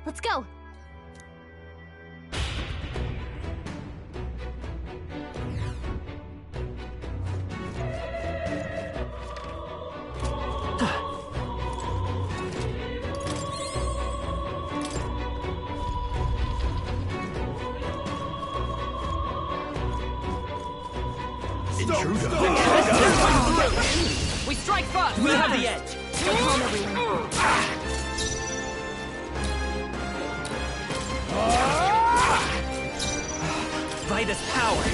Let's go. We strike first! We have the edge! Stay calm, everyone. Vida's power!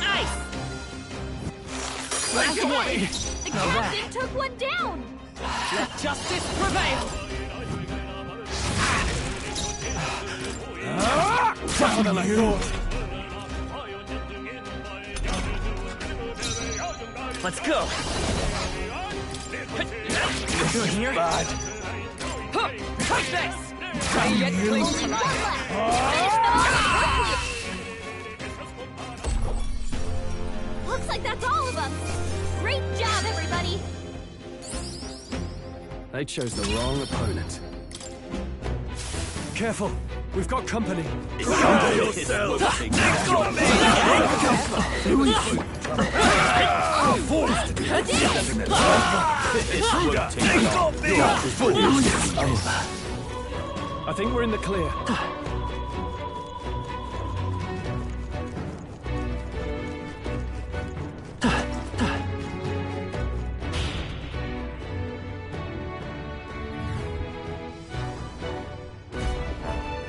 Ice! Last one! The captain took one down! Let justice prevail! Tougher than I thought. Let's go! You're here? Bad. Take this! Ready yet cling to life! Finish them off quickly! Looks like that's all of them! Great job, everybody! They chose the wrong opponent. Careful, we've got company. Someday yourself. I think we're in the clear.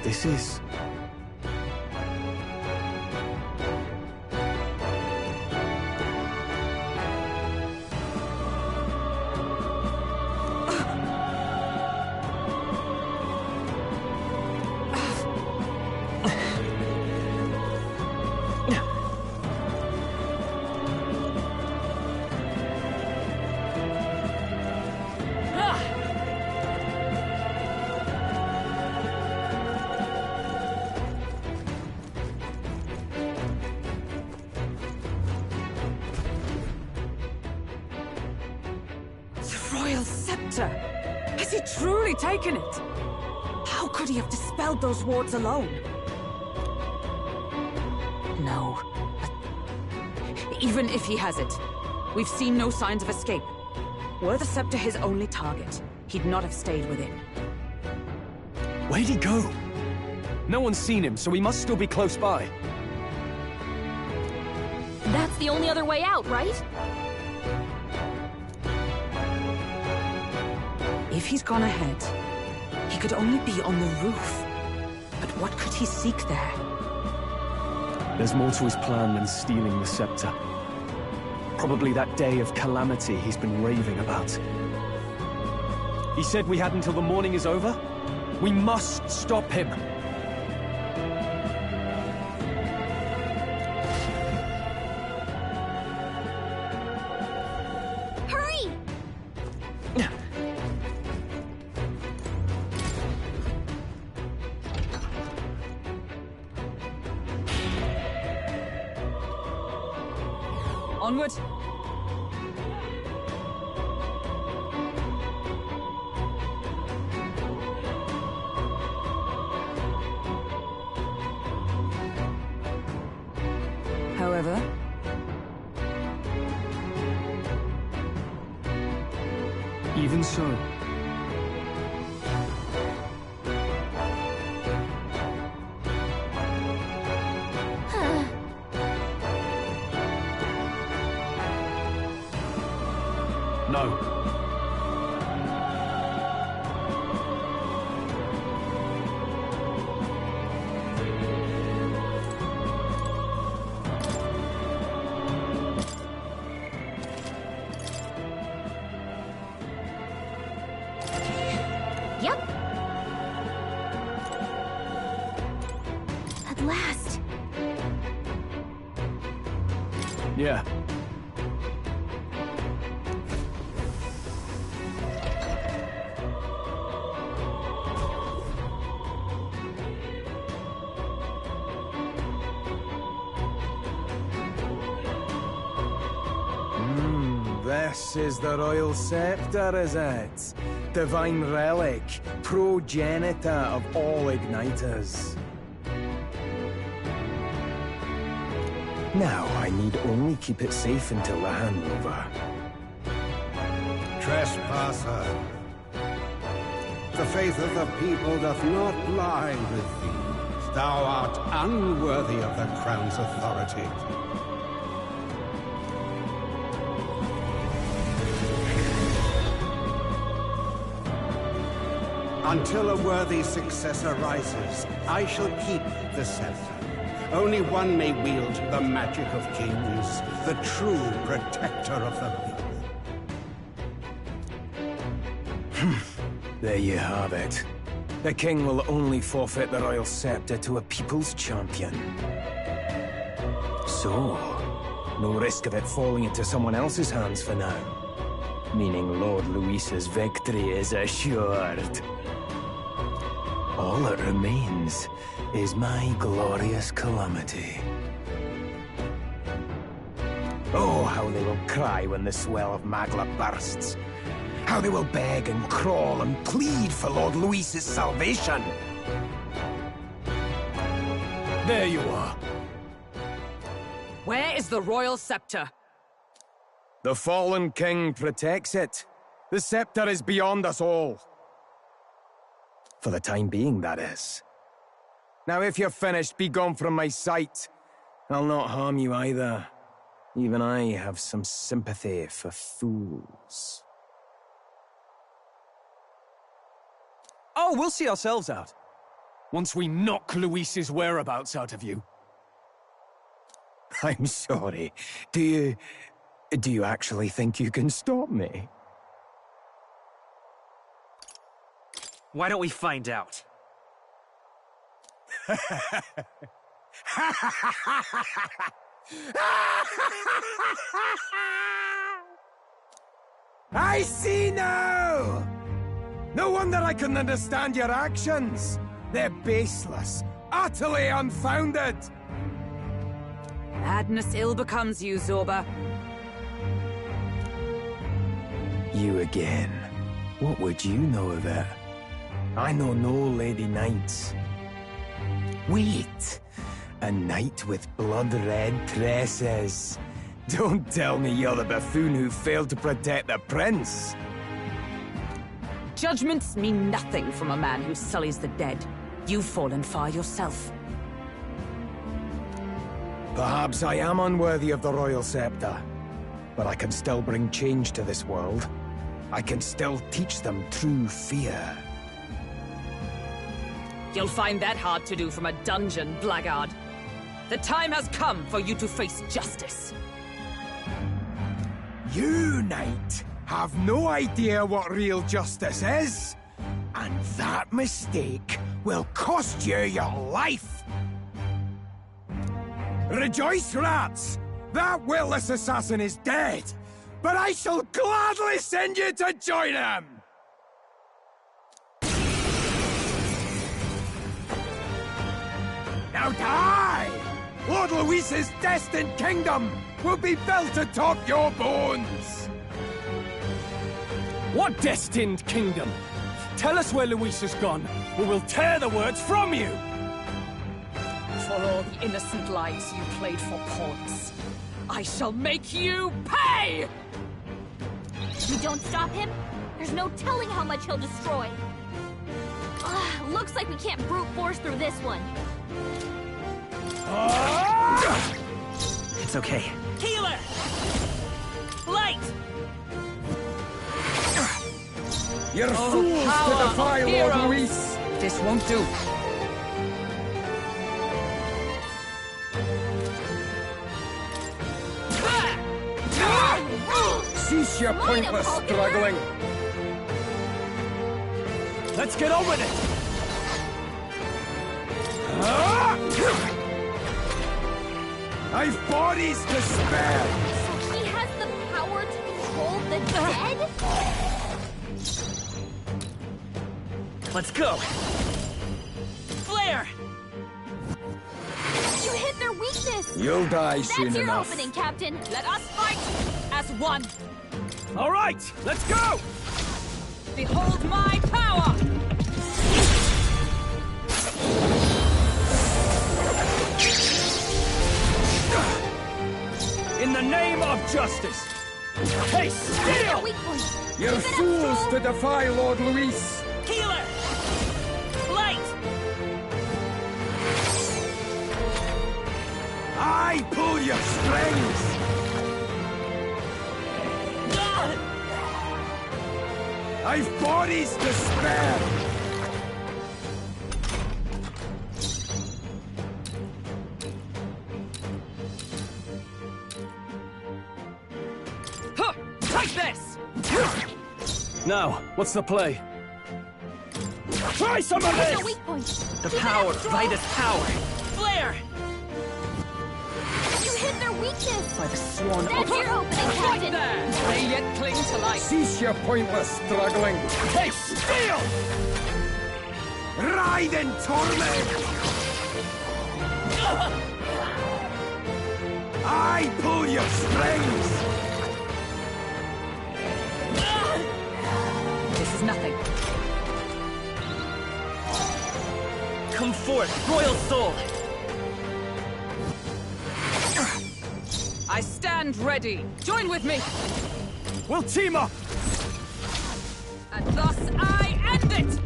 This is... Has he truly taken it? How could he have dispelled those wards alone? No. But even if he has it, we've seen no signs of escape. Were the scepter his only target, he'd not have stayed within. Where'd he go? No one's seen him, so he must still be close by. That's the only other way out, right? If he's gone ahead, he could only be on the roof. But what could he seek there? There's more to his plan than stealing the scepter. Probably that day of calamity he's been raving about. He said we had until the morning is over? We must stop him! Onward! However... Even so... No. Yep. At last. Yeah. This is the royal scepter, is it? divine relic, progenitor of all igniters. Now, I need only keep it safe until the handover. Trespasser, the faith of the people doth not lie with thee. Thou art unworthy of the crown's authority. Until a worthy successor rises, I shall keep the scepter. Only one may wield the magic of kings, the true protector of the people. There you have it. The king will only forfeit the royal scepter to a people's champion. So, no risk of it falling into someone else's hands for now. Meaning Lord Luis's victory is assured. All that remains is my glorious calamity. Oh, how they will cry when the swell of Magla bursts. How they will beg and crawl and plead for Lord Luis's salvation. There you are. Where is the royal scepter? The fallen king protects it. The scepter is beyond us all. For the time being, that is. Now, if you're finished, be gone from my sight. I'll not harm you either. Even I have some sympathy for fools. Oh, we'll see ourselves out. Once we knock Luis's whereabouts out of you. I'm sorry. Do you actually think you can stop me? Why don't we find out? I see now! No wonder I couldn't understand your actions. They're baseless, utterly unfounded. Madness ill becomes you, Zorba. You again. What would you know of it? I know no lady knights. Wait! A knight with blood-red tresses. Don't tell me you're the buffoon who failed to protect the prince. Judgments mean nothing from a man who sullies the dead. You've fallen far yourself. Perhaps I am unworthy of the royal scepter, but I can still bring change to this world. I can still teach them true fear. You'll find that hard to do from a dungeon, blackguard. The time has come for you to face justice. You, knight, have no idea what real justice is. And that mistake will cost you your life. Rejoice, rats! That witless assassin is dead, but I shall gladly send you to join him! Now die! Lord Luis's destined kingdom will be built atop your bones! What destined kingdom? Tell us where Luis has gone, or we'll tear the words from you! For all the innocent lives you played for pawns, I shall make you pay! If we don't stop him, there's no telling how much he'll destroy. Looks like we can't brute force through this one. It's okay. Healer! Light! You're fools to defy Lord Luis! This won't do. Cease your pointless struggling! Let's get on with it! I've bodies to spare! So he has the power to control the dead? Let's go! Flare! You hit their weakness! You'll die That's soon your enough. opening, Captain! Let us fight as one. All right, let's go! Behold my power! In the name of justice! Hey, steal! Weak point. You're Keep it up, fools Troll. to defy Lord Luis! Healer! Light! I pull your strings! I've bodies to spare! Huh! Take this! Now, what's the play? Try some of There's this! a weak point. The Keep it power, up, Troll. Vitus power! Flare! You hit their weakness. By the sworn That's your opening, Right Captain. there! They yet cling to life. Cease your pointless struggling! Hey, steal! Ride in torment! I pull your strings! This is nothing. Come forth, royal soul! I stand ready. Join with me. We'll team up! And thus I end it!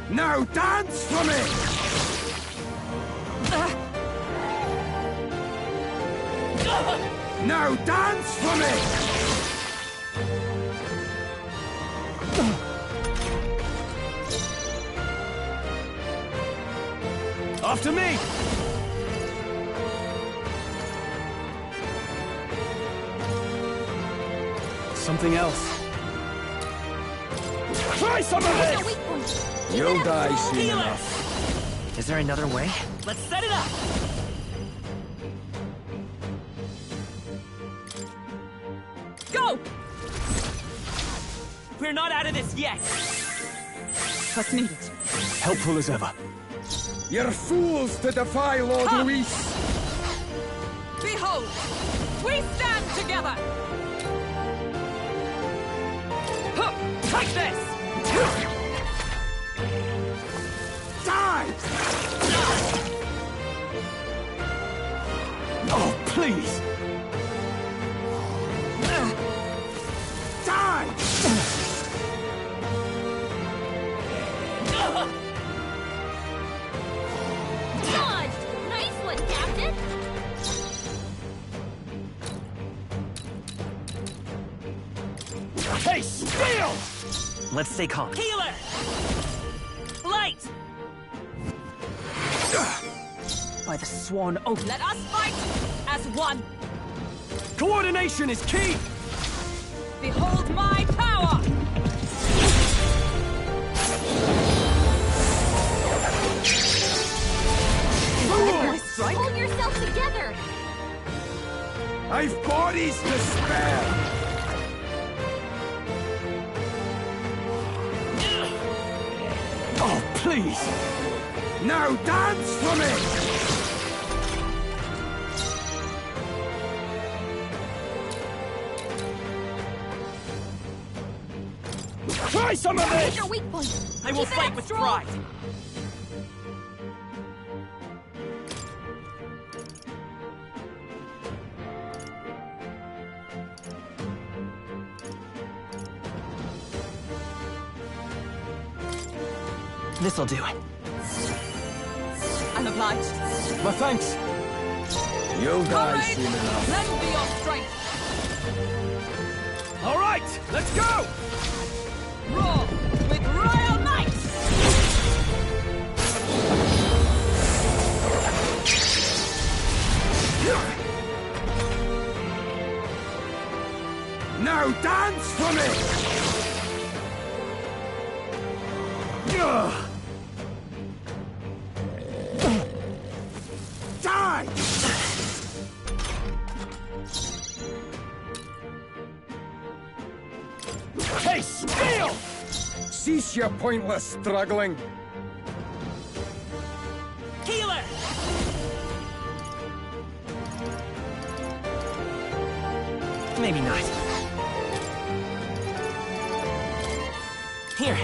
Now dance for me! Now dance for me! After me! Something else. Try some of There's a this! weak point. Keep You'll it up, die Troll. soon Healer! enough. Is there another way? Let's set it up! Go! We're not out of this yet! Trust needed. Helpful as ever. You're fools to defy Lord Ha! Luis! Behold! We stand together! Huh! Take this! Die! Oh, please! Die! Dodged. Nice one, Captain. Hey, steal! Let's stay calm. Healer! Light! By the sworn oath. Let us fight as one! Coordination is key! Behold my power! Hold yourself together. I've bodies to spare! Oh, please! Now dance for me! Try some of There's this! your weak point. I will Keep it fight up, with Troll. pride! This'll do it. I'm obliged. My thanks! You'll die Comrades, soon enough. lend me your strength. All right, let's go! Roar with royal might! Now dance for me! Ugh. Die! Hey, steal! Cease your pointless struggling! Healer! Maybe not. Here.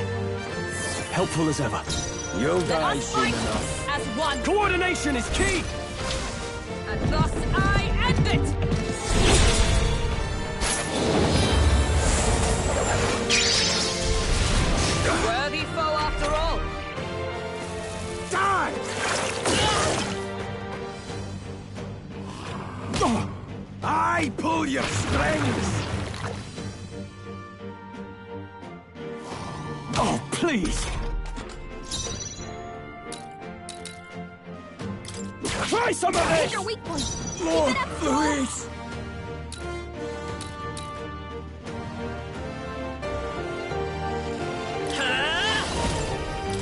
Helpful as ever. You'll Let die us soon fight enough. as one, Coordination is key! and thus I end it! Worthy foe after all. Die! I pull your strings! Oh, please! Try some of Here's this! your weak point. Lord Keep it up, Louise!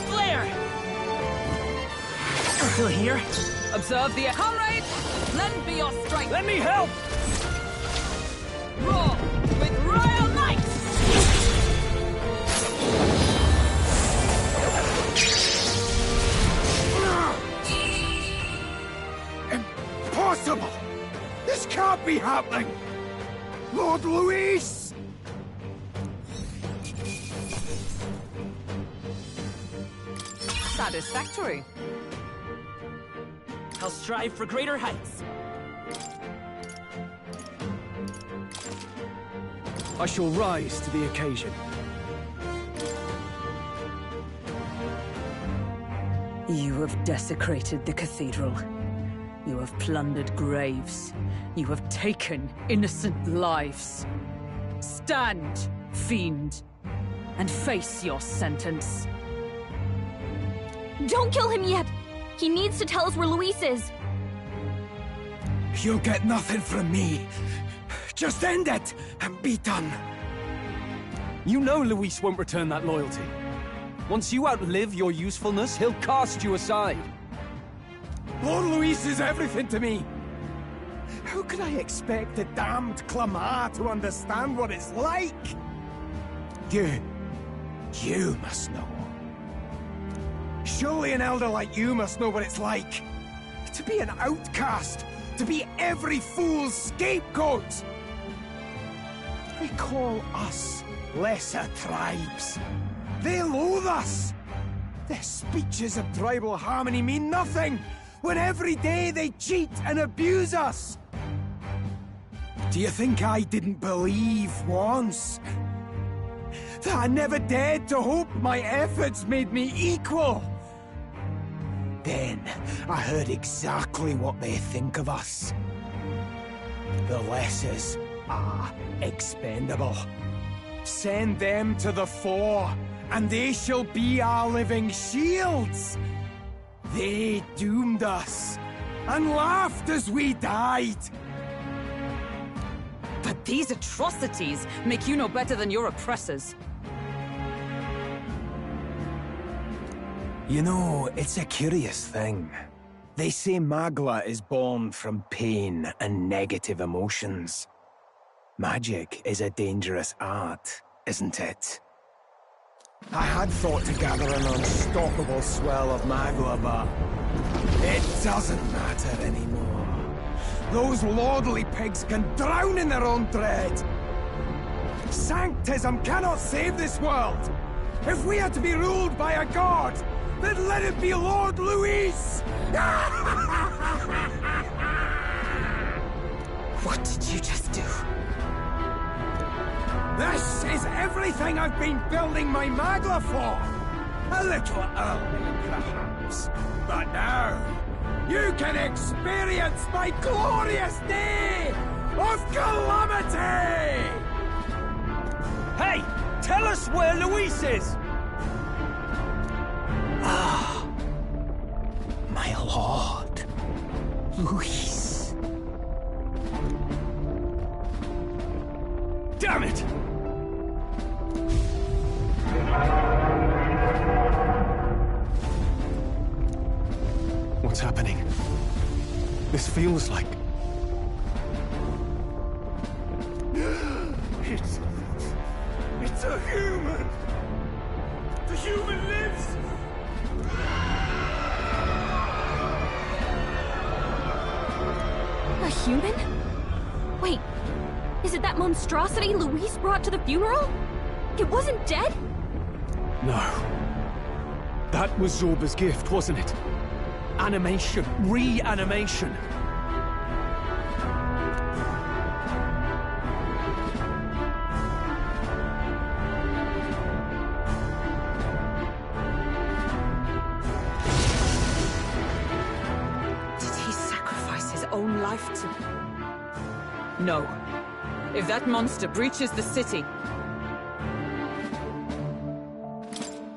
Flare! Still here? Observe the comrades. Lend me your strength. Let me help! Roar with royal might. Impossible! This can't be happening! Lord Louise! Satisfactory. I'll strive for greater heights. I shall rise to the occasion. You have desecrated the cathedral. You have plundered graves. You have taken innocent lives. Stand, fiend, and face your sentence. Don't kill him yet. He needs to tell us where Luis is. You'll get nothing from me. Just end it and be done. You know Luis won't return that loyalty. Once you outlive your usefulness, he'll cast you aside. Lord Louise is everything to me. How could I expect the damned Clamart to understand what it's like? You must know. Surely an elder like you must know what it's like. To be an outcast. To be every fool's scapegoat. They call us lesser tribes. They loathe us. Their speeches of tribal harmony mean nothing, when every day they cheat and abuse us. Do you think I didn't believe once? That I never dared to hope my efforts made me equal? Then I heard exactly what they think of us. The lessers are expendable. Send them to the fore, and they shall be our living shields. They doomed us, and laughed as we died. But these atrocities make you no better than your oppressors. You know, it's a curious thing. They say Magla is born from pain and negative emotions. Magic is a dangerous art, isn't it? I had thought to gather an unstoppable swell of Magla, but it doesn't matter anymore. Those lordly pigs can drown in their own dread. Sanctism cannot save this world. If we are to be ruled by a god, then let it be Lord Louis! What did you just do? This is everything I've been building my Magla for! A little early, perhaps. But now, you can experience my glorious day of calamity! Hey! Tell us where Luis is! Ah, my lord, Luis. Damn it! What's happening? This feels like... It's a human! The human lives! A human? Wait, Is it that monstrosity Luis brought to the funeral? It wasn't dead? No. That was Zorba's gift, wasn't it? Animation. Reanimation. Did he sacrifice his own life to... No. If that monster breaches the city...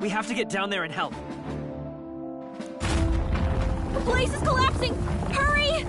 We have to get down there and help. The place is collapsing! Hurry!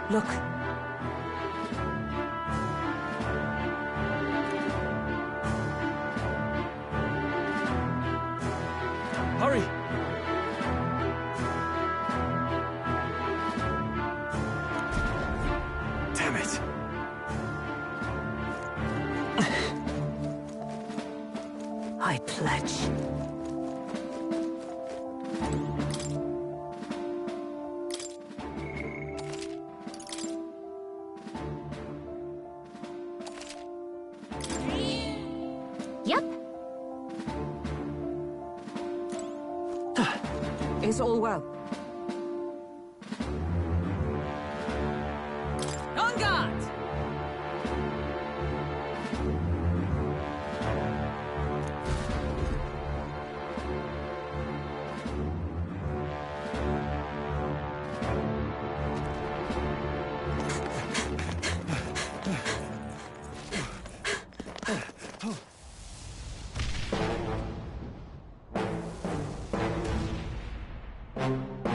Look. Hurry! Damn it. I pledge. Yep. Is all well? On guard!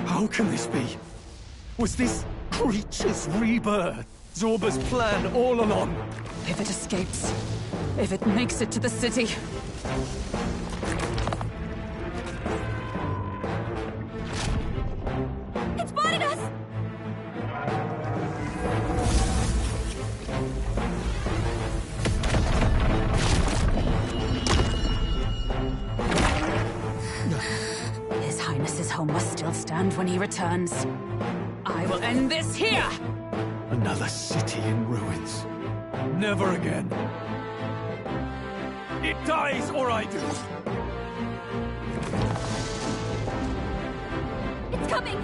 How can this be? Was this creature's rebirth Zorba's plan all along? If it escapes, if it makes it to the city... It spotted us! His Highness's home must still stand when he returns. I will end this here! Another city in ruins. Never again. It dies or I do. It's coming!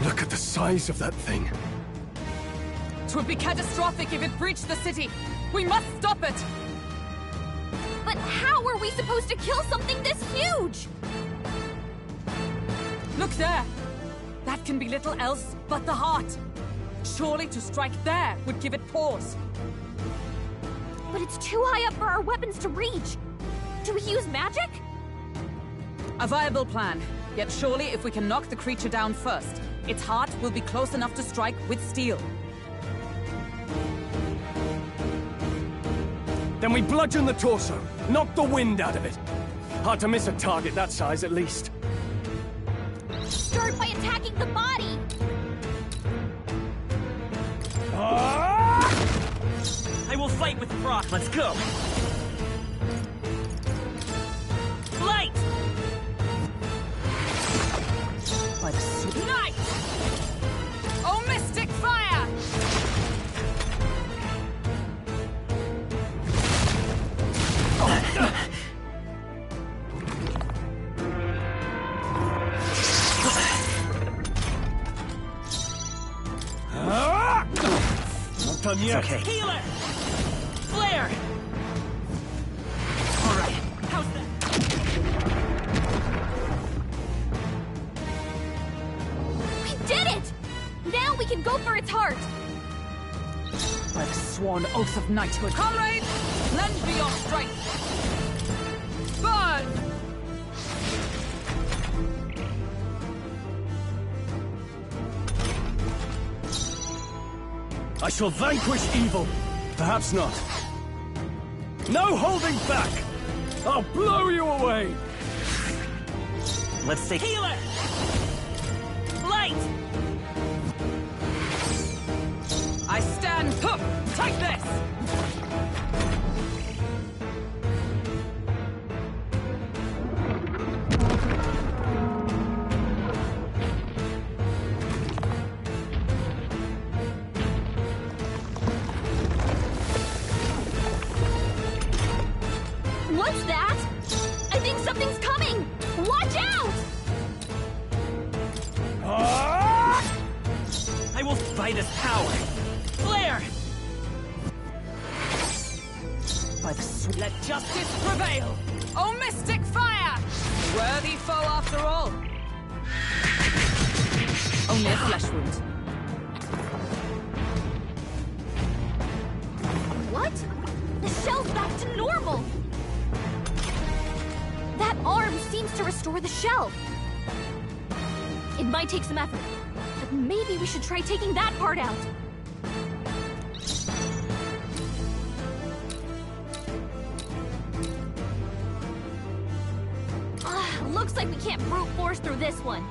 Look at the size of that thing. It would be catastrophic if it breached the city. We must stop it! But how are we supposed to kill something this huge? Look there! That can be little else but the heart. Surely to strike there would give it pause. But it's too high up for our weapons to reach. Do we use magic? A viable plan. Yet surely if we can knock the creature down first, its heart will be close enough to strike with steel. Then we bludgeon the torso, knock the wind out of it. Hard to miss a target that size, at least. Start by attacking the body! I will fight with Brock. Let's go. Light! By the city. Night! Oh, mystic fire! Not done yet. Okay. Healer! Flare! All right. How's that? go for its heart! By the sworn oath of knighthood. Comrades, lend me your strength! Burn! I shall vanquish evil. Perhaps not. No holding back! I'll blow you away! Let's say healer! Light! I stand. Hup! Take this! What's that? I think something's coming! Watch out! I will fight his power! Flare! By the let justice prevail! Oh, mystic fire! Worthy foe after all. Only a flesh wound. What? The shell's back to normal! That arm seems to restore the shell. It might take some effort, but maybe we should try taking that part out. Looks like we can't brute force through this one.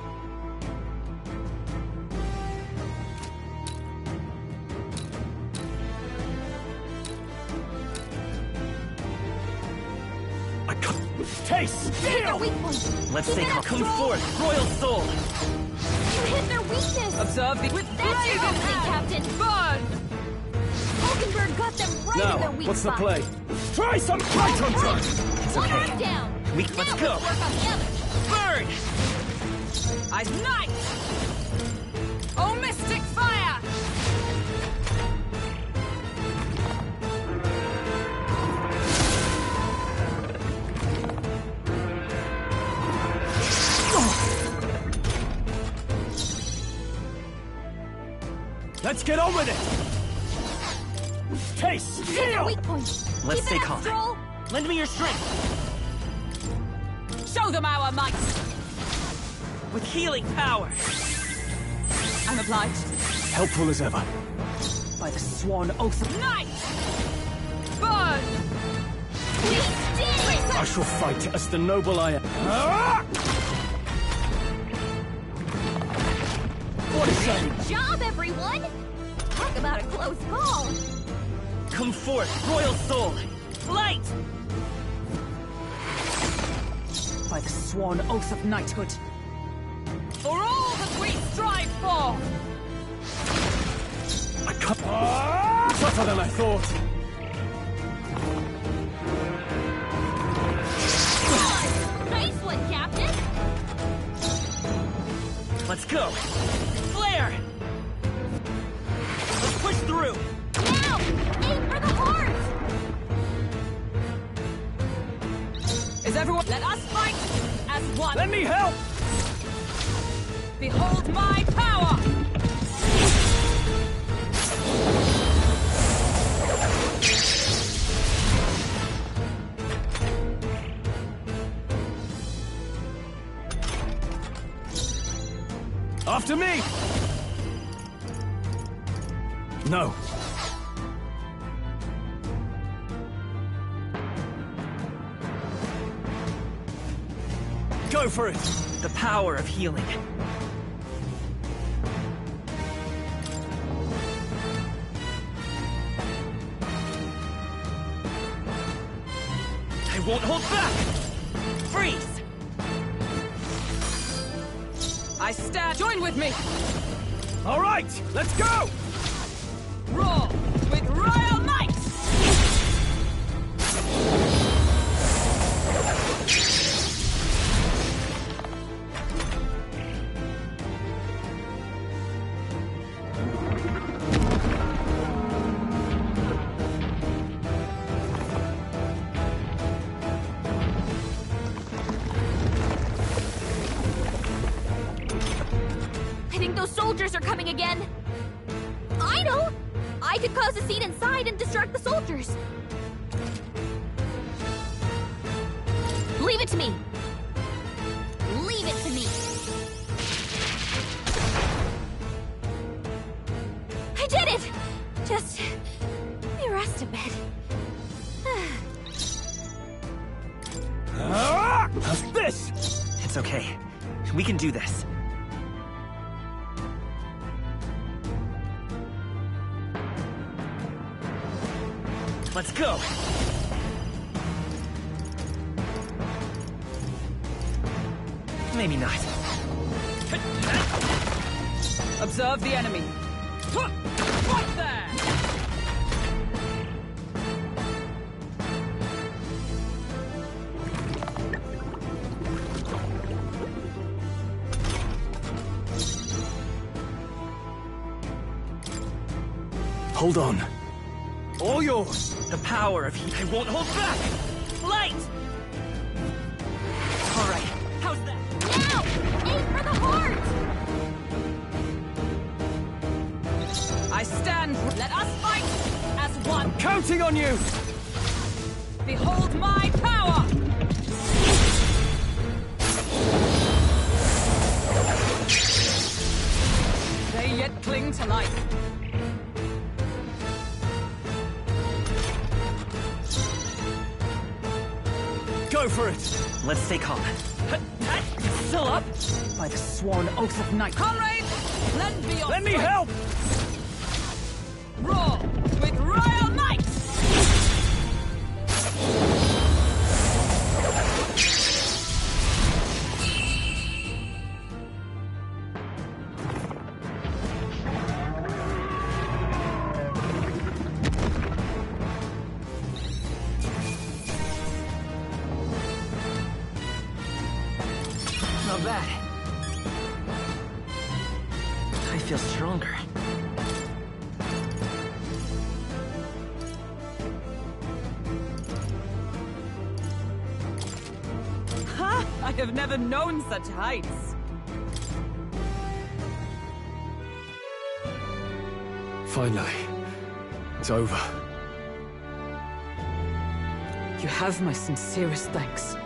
Taste! Hit their weak point. Let's Keep say it up, come Stroll. forth, royal soul! You hit their weakness. Observe the with That's your blazing opening, hand. Captain. Burn! Hulkenberg got them right in their Now, weak what's the spot. play? Try some fight on time! One okay. arm down. Let's Now go. Let's work on the other. Burn! I knight! Oh, mystic fire! Let's get on with it! Taste! Hit their Heal! weak point. Let's Keep stay it up, calm. Stroll. Lend me your strength! Show them our might! With healing power! I'm obliged. Helpful as ever. By the sworn oath of knight! Burn! We did it! I shall fight as the noble I am. What a shame! Good job, everyone! Talk about a close call. Come forth, royal soul! Light! By the sworn oath of knighthood. For all that we strive for! I can't. Tougher than I thought. Nice one, Captain! Let's go! Flare! Let's push through! Now! Aim for the heart! Is everyone... Let us fight as one! Let me help! Behold my power! After me! No. Go for it! The power of healing. I won't hold back! Freeze! I stand... Join with me! All right, let's go! Roar with royal might! I think those soldiers are coming again. know? I could cause a scene inside and distract the soldiers. Leave it to me. Leave it to me. I did it! Just... let me rest a bit. How's this? It's okay. We can do this. Let's go! Maybe not. Observe the enemy. Right there! Hold on. All yours. The power of heat. I won't hold back! Light! Alright, how's that? Now! Aim for the heart! I stand. Let us fight as one. Counting on you! Behold my power! They yet cling to life. Go for it! Let's stay calm. Still up? By the sworn oath of night. Comrades, lend me your Let me strength. help! Roar with royal might! Not bad. I feel stronger. Ha! I have never known such heights. Finally. It's over. You have my sincerest thanks.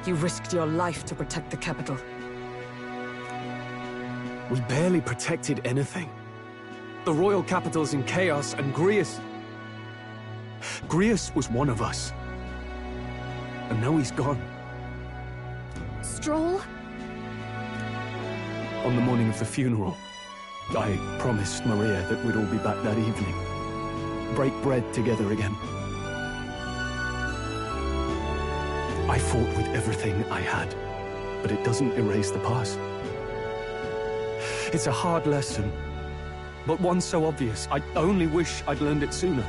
You risked your life to protect the capital. We barely protected anything. The royal capital's in chaos, and Grius was one of us. And now he's gone. Stroll? On the morning of the funeral, I promised Maria that we'd all be back that evening. Break bread together again. I fought with everything I had, but it doesn't erase the past. It's a hard lesson, but one so obvious, I only wish I'd learned it sooner.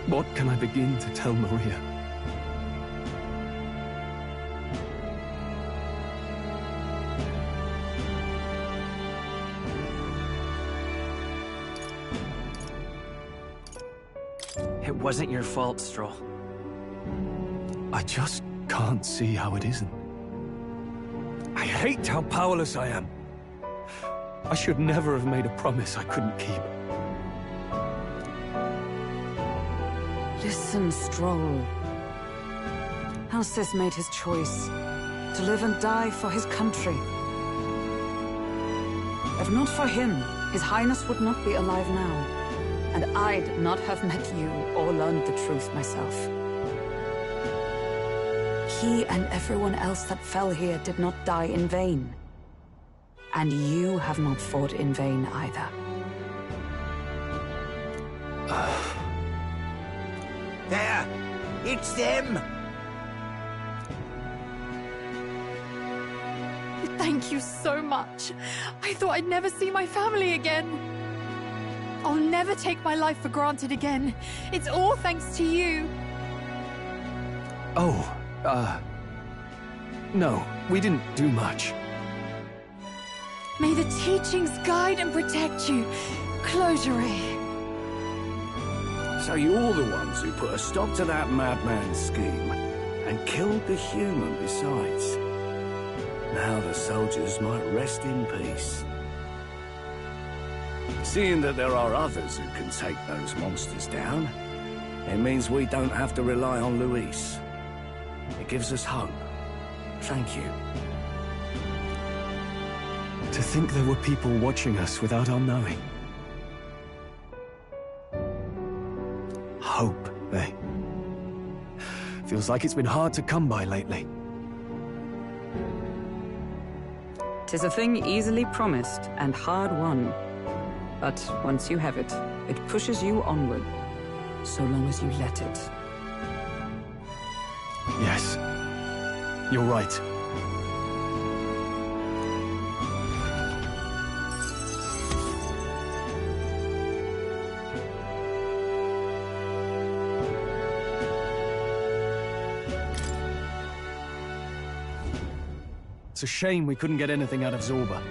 What can I begin to tell Maria? It wasn't your fault, Stroll. I just can't see how it isn't. I hate how powerless I am. I should never have made a promise I couldn't keep. Listen, Stroll. Alcest made his choice to live and die for his country. If not for him, His Highness would not be alive now, and I'd not have met you or learned the truth myself. He and everyone else that fell here did not die in vain. And you have not fought in vain either. There! It's them! Thank you so much. I thought I'd never see my family again. I'll never take my life for granted again. It's all thanks to you. Oh, no, we didn't do much. May the teachings guide and protect you, Closure. So you're the ones who put a stop to that madman's scheme, and killed the human besides. Now the soldiers might rest in peace. Seeing that there are others who can take those monsters down, it means we don't have to rely on Luis. It gives us hope. Thank you. To think there were people watching us without our knowing. Hope, eh? Feels like it's been hard to come by lately. 'Tis a thing easily promised and hard won. But once you have it, it pushes you onward, so long as you let it. Yes. You're right. It's a shame we couldn't get anything out of Zorba.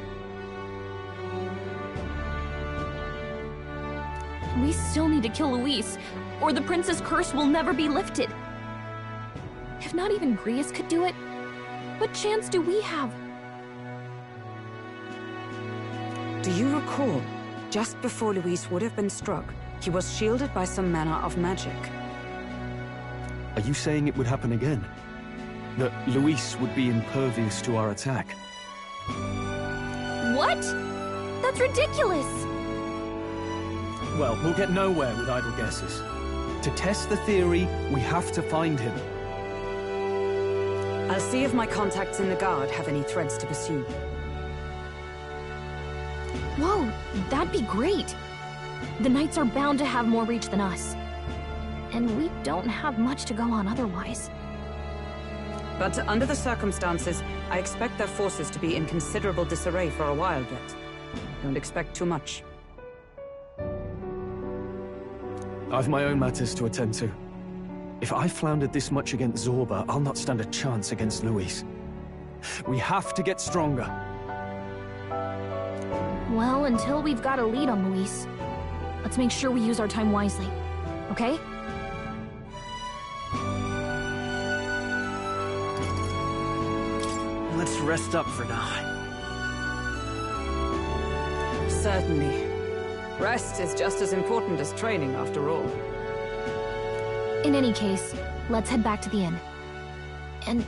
We still need to kill Luis, or the prince's curse will never be lifted. If not even Grius could do it, what chance do we have? Do you recall, just before Luis would have been struck, he was shielded by some manner of magic? Are you saying it would happen again? That Luis would be impervious to our attack? What? That's ridiculous! Well, we'll get nowhere with idle guesses. To test the theory, we have to find him. I'll see if my contacts in the Guard have any threads to pursue. Whoa, that'd be great. The Knights are bound to have more reach than us. And we don't have much to go on otherwise. But under the circumstances, I expect their forces to be in considerable disarray for a while yet. Don't expect too much. I've my own matters to attend to. If I floundered this much against Zorba, I'll not stand a chance against Luis. We have to get stronger. Well, until we've got a lead on Luis, let's make sure we use our time wisely, okay? Let's rest up for now. Certainly. Rest is just as important as training, after all. In any case, let's head back to the inn. And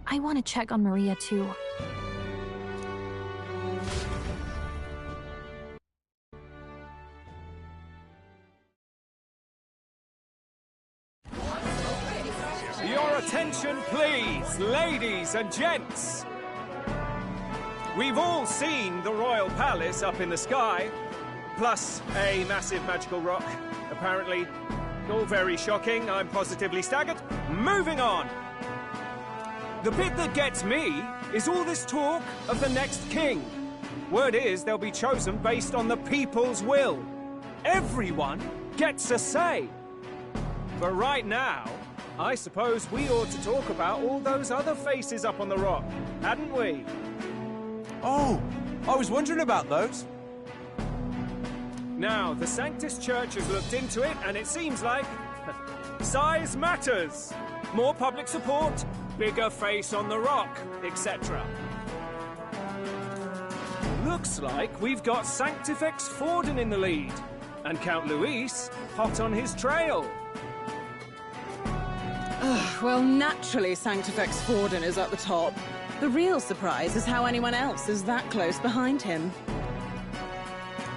I want to check on Maria, too. Your attention, please, ladies and gents. We've all seen the Royal Palace up in the sky, plus a massive magical rock, apparently. All very shocking, I'm positively staggered. Moving on! The bit that gets me is all this talk of the next king. Word is they'll be chosen based on the people's will. Everyone gets a say. But right now, I suppose we ought to talk about all those other faces up on the rock, hadn't we? Oh, I was wondering about those. Now, the Sanctus Church has looked into it, and it seems like size matters. More public support, bigger face on the rock, etc. Looks like we've got Sanctifex Forden in the lead, and Count Luis hot on his trail. Well, naturally, Sanctifex Forden is at the top. The real surprise is how anyone else is that close behind him.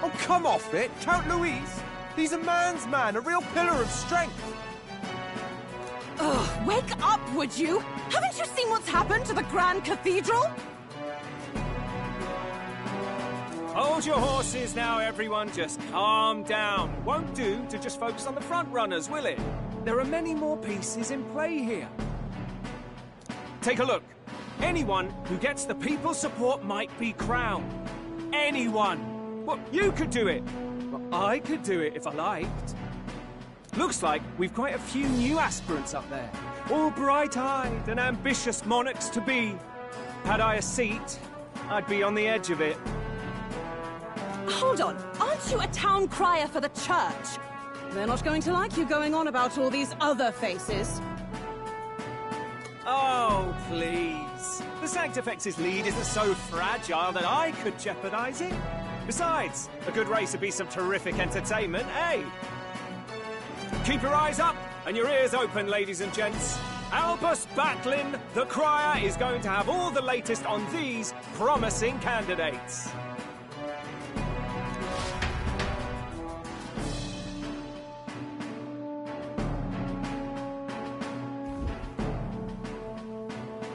Oh, come off it, Count Luis. He's a man's man, a real pillar of strength. Ugh, wake up, would you? Haven't you seen what's happened to the Grand Cathedral? Hold your horses now, everyone. Just calm down. Won't do to just focus on the front runners, will it? There are many more pieces in play here. Take a look. Anyone who gets the people's support might be crowned. Anyone. Well, you could do it. Well, I could do it if I liked. Looks like we've quite a few new aspirants up there. All bright-eyed and ambitious monarchs-to-be. Had I a seat, I'd be on the edge of it. Hold on, aren't you a town crier for the church? They're not going to like you going on about all these other faces. Oh, please. The Sanctifex's lead isn't so fragile that I could jeopardize it. Besides, a good race would be some terrific entertainment, eh? Keep your eyes up and your ears open, ladies and gents. Albus Batlin, the Crier, is going to have all the latest on these promising candidates.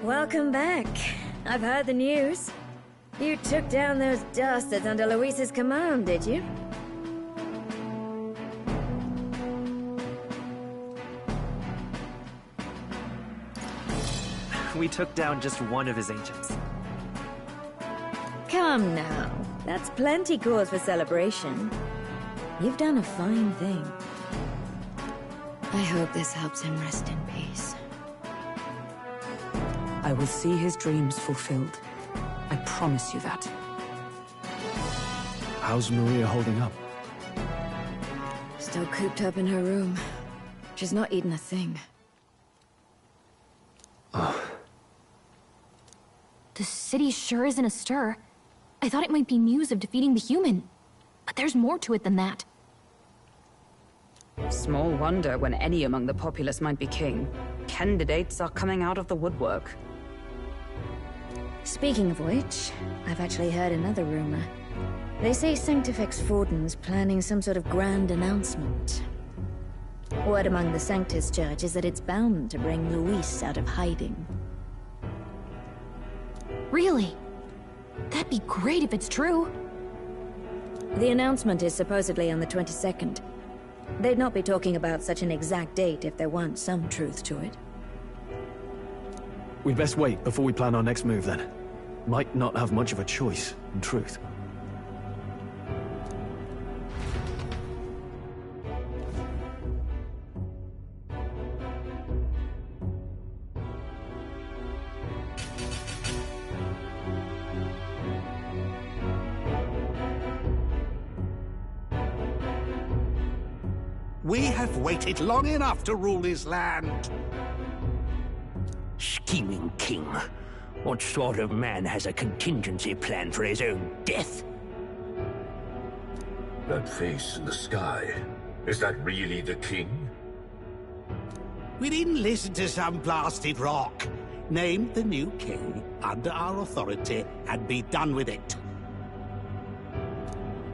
Welcome back. I've heard the news. You took down those dastards under Luis's command, did you? We took down just one of his agents. Come now. That's plenty cause for celebration. You've done a fine thing. I hope this helps him rest in peace. I will see his dreams fulfilled. I promise you that. How's Maria holding up? Still cooped up in her room. She's not eaten a thing. The city sure isn't astir. I thought it might be news of defeating the human. But there's more to it than that. Small wonder when any among the populace might be king. Candidates are coming out of the woodwork. Speaking of which, I've actually heard another rumor. They say Sanctifex Forden's planning some sort of grand announcement. Word among the Sanctus Church is that it's bound to bring Luis out of hiding. Really? That'd be great if it's true. The announcement is supposedly on the 22nd. They'd not be talking about such an exact date if there weren't some truth to it. We'd best wait before we plan our next move, then. Might not have much of a choice, in truth. We have waited long enough to rule this land. Scheming king. What sort of man has a contingency plan for his own death? That face in the sky, is that really the king? We didn't listen to some blasted rock. Name the new king under our authority and be done with it.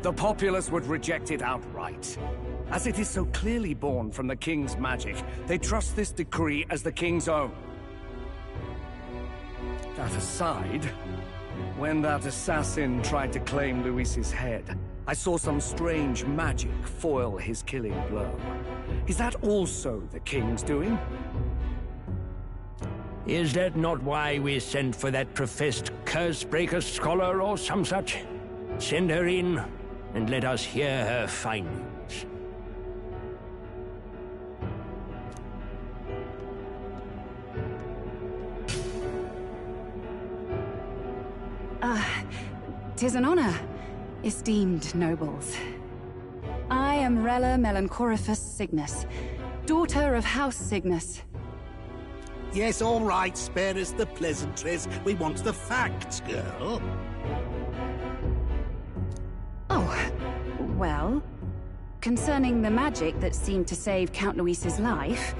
The populace would reject it outright. As it is so clearly born from the king's magic, they trust this decree as the king's own. That aside, when that assassin tried to claim Luis's head, I saw some strange magic foil his killing blow. Is that also the king's doing? Is that not why we sent for that professed curse-breaker scholar or some such? Send her in, and let us hear her findings. Tis an honor, esteemed nobles. I am Rella Melanchorophus Cygnus, daughter of House Cygnus. Yes, all right, spare us the pleasantries. We want the facts, girl. Oh, well, concerning the magic that seemed to save Count Luis's life,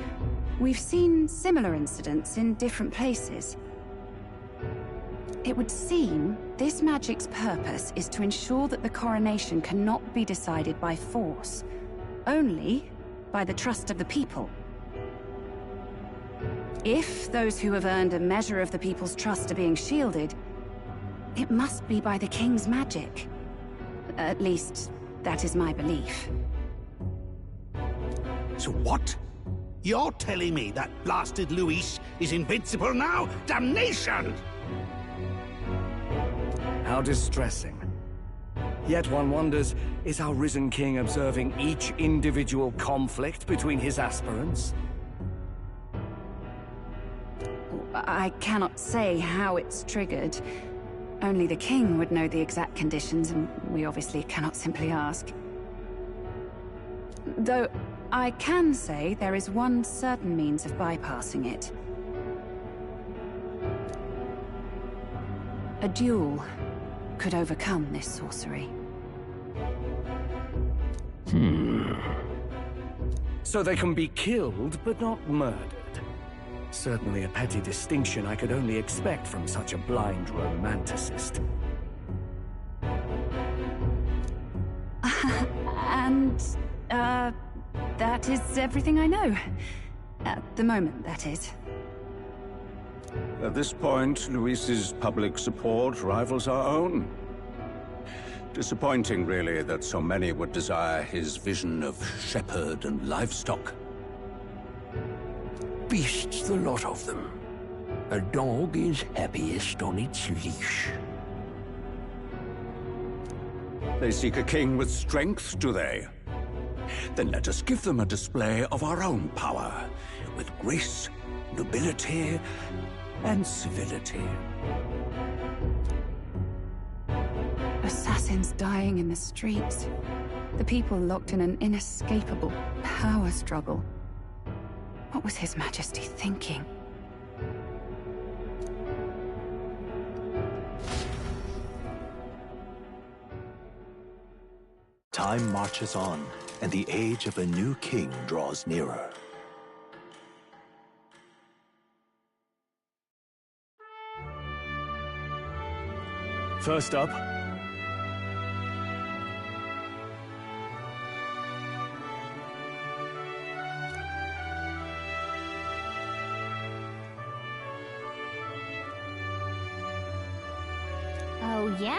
we've seen similar incidents in different places. It would seem this magic's purpose is to ensure that the coronation cannot be decided by force, only by the trust of the people. If those who have earned a measure of the people's trust are being shielded, it must be by the king's magic. At least, that is my belief. So what? You're telling me that blasted Luis is invincible now? Damnation! How distressing. Yet one wonders, is our risen king observing each individual conflict between his aspirants? I cannot say how it's triggered. Only the king would know the exact conditions, and we obviously cannot simply ask. Though, I can say there is one certain means of bypassing it. A duel could overcome this sorcery. So they can be killed, but not murdered. Certainly a petty distinction I could only expect from such a blind romanticist. And, that is everything I know. At the moment, that is. At this point, Luis's public support rivals our own. Disappointing, really, that so many would desire his vision of shepherd and livestock. Beasts, the lot of them. A dog is happiest on its leash. They seek a king with strength, do they? Then let us give them a display of our own power, with grace, nobility, and civility. Assassins dying in the streets. The people locked in an inescapable power struggle. What was His Majesty thinking? Time marches on, and the age of a new king draws nearer. First up, oh, yeah?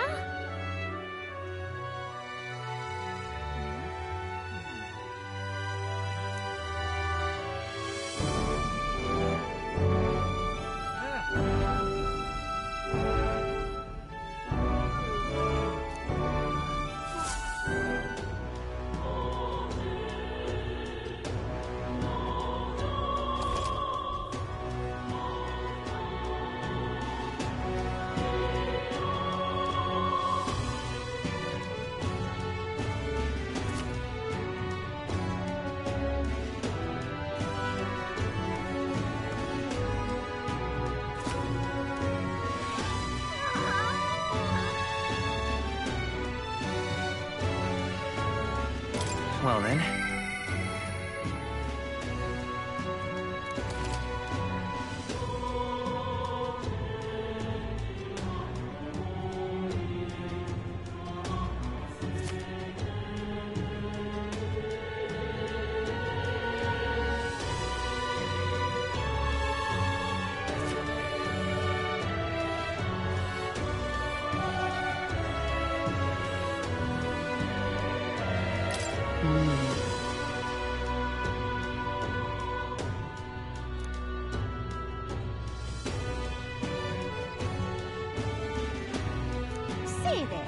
Well then. Say there,